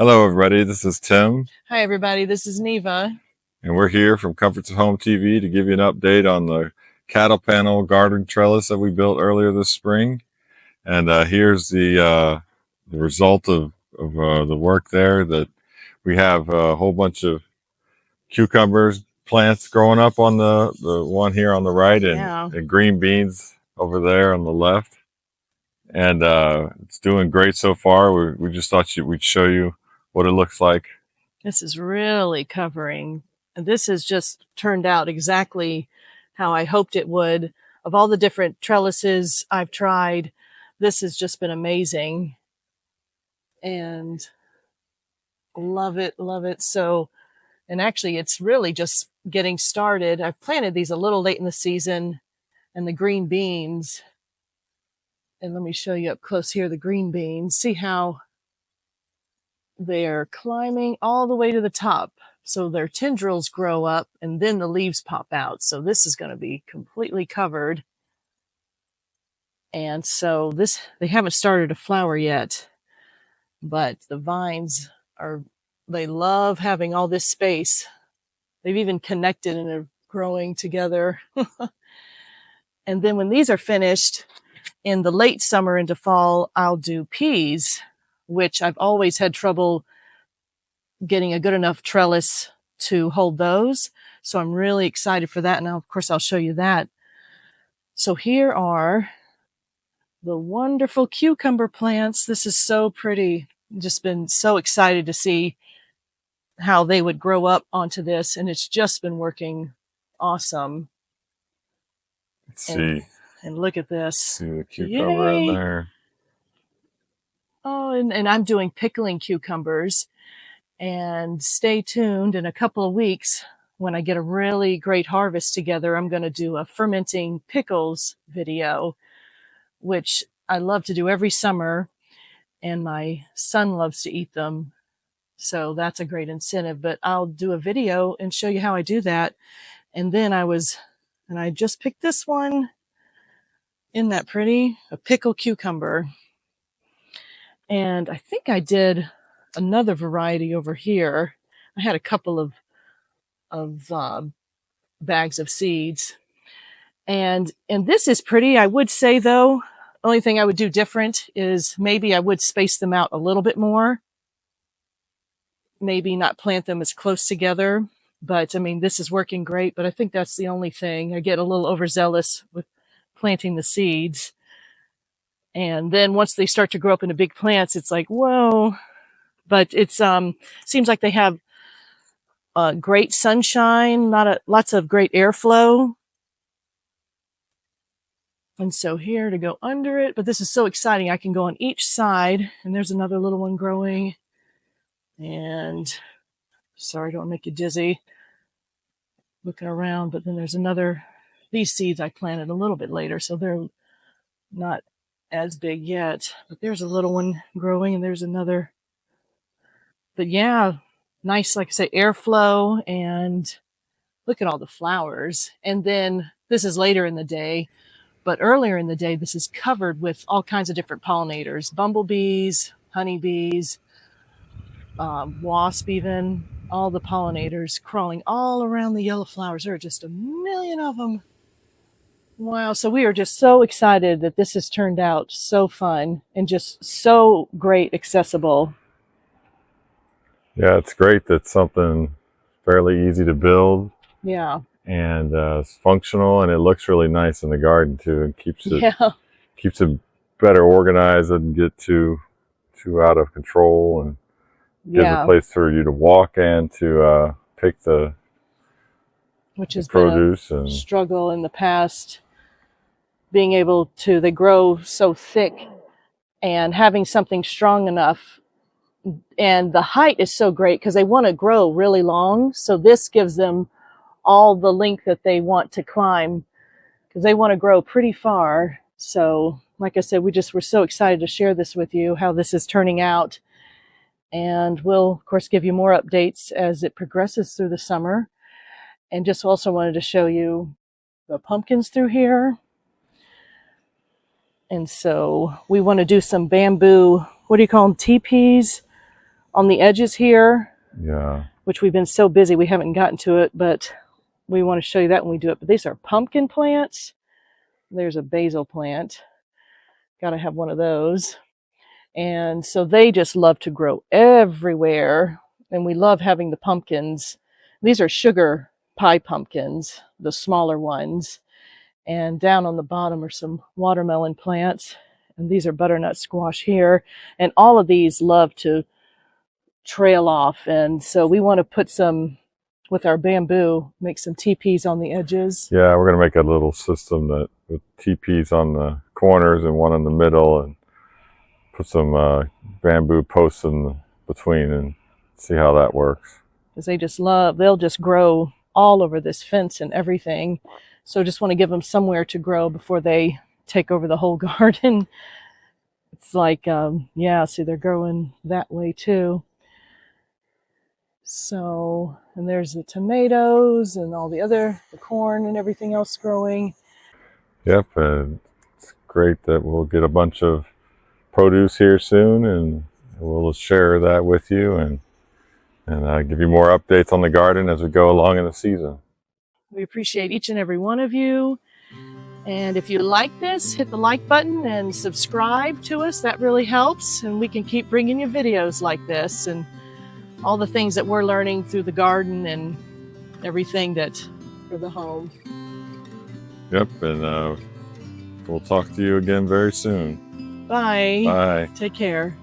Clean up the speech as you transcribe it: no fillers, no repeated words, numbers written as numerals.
Hello, everybody. This is Tim, Hi, everybody. This is Neva. and we're here from Comforts of Home TV to give you an update on the cattle panel garden trellis that we built earlier this spring. And here's the result of the work there. That we have a whole bunch of cucumbers plants growing up on the one here on the right, Yeah, and green beans over there on the left. And it's doing great so far. We just thought we'd show you what it looks like. this is really covering. And this has just turned out exactly how I hoped it would. Of all the different trellises I've tried, this has just been amazing. And love it, love it. So, and actually, it's really just getting started. I've planted these a little late in the season, and the green beans. And let me show you up close here the green beans. See how they're climbing all the way to the top. So their tendrils grow up and then the leaves pop out. So this is going to be completely covered. And so they haven't started to flower yet, but the vines they love having all this space. They've even connected and are growing together. And then when these are finished in the late summer into fall, I'll do peas, which I've always had trouble getting a good enough trellis to hold those. So I'm really excited for that. Now, of course, I'll show you that. So here are the wonderful cucumber plants. This is so pretty. Just been so excited to see how they would grow up onto this. And it's just been working awesome. Let's see. And look at this. See the cucumber in there. Oh, and I'm doing pickling cucumbers. And stay tuned. In a couple of weeks, when I get a really great harvest together, I'm going to do a fermenting pickles video, which I love to do every summer. And my son loves to eat them. So that's a great incentive. But I'll do a video and show you how I do that. And then I just picked this one. Isn't that pretty? A pickle cucumber. And I think I did another variety over here. I had a couple of bags of seeds, and this is pretty. I would say, though, only thing I would do different is maybe I would space them out a little bit more, maybe not plant them as close together. But I mean, this is working great, but I think that's the only thing. I get a little overzealous with planting the seeds, and then once they start to grow up into big plants, it's like, whoa. But it's seems like they have great sunshine, lots of great airflow. And so here to go under it, but this is so exciting. I can go on each side, and there's another little one growing. And sorry, don't make you dizzy looking around, but then there's another. These seeds I planted a little bit later, so they're not as big yet. But there's a little one growing, and there's another. But yeah, nice, like I say, airflow, and look at all the flowers. And then this is later in the day, but earlier in the day, this is covered with all kinds of different pollinators, bumblebees, honeybees, wasp even, all the pollinators crawling all around the yellow flowers. There are just a million of them. Wow, so we are just so excited that this has turned out so fun and just so great accessible. Yeah, it's great that something fairly easy to build. Yeah. And it's functional, and it looks really nice in the garden too, and keeps it better organized. Doesn't get too out of control, and gives a place for you to walk and to pick the which has produce been a struggle in the past. Being able to, they grow so thick, and having something strong enough. And the height is so great because they want to grow really long. So this gives them all the length that they want to climb because they want to grow pretty far. So like I said, we're so excited to share this with you, how this is turning out. And we'll, of course, give you more updates as it progresses through the summer. And just also wanted to show you the pumpkins through here. And so we want to do some bamboo, what do you call them, teepees? on the edges here. Yeah. Which we've been so busy we haven't gotten to it, but we want to show you that when we do it. But these are pumpkin plants. There's a basil plant. Got to have one of those. And so they just love to grow everywhere. And we love having the pumpkins. These are sugar pie pumpkins, the smaller ones. And down on the bottom are some watermelon plants. And these are butternut squash here. And all of these love to trail off. And so we want to put some, with our bamboo, make some teepees on the edges. Yeah, we're going to make a little system that with teepees on the corners and one in the middle, and put some bamboo posts in between and see how that works. Because they just love, they'll just grow all over this fence and everything. So just want to give them somewhere to grow before they take over the whole garden. It's like, yeah, see, they're growing that way too. So, and there's the tomatoes and all the corn and everything else growing. Yep, and it's great that we'll get a bunch of produce here soon, and we'll share that with you and give you more updates on the garden as we go along in the season. We appreciate each and every one of you. And if you like this, hit the like button and subscribe to us. That really helps, and we can keep bringing you videos like this and all the things that we're learning through the garden and everything that for the home. Yep, and we'll talk to you again very soon. Bye. Bye. Take care.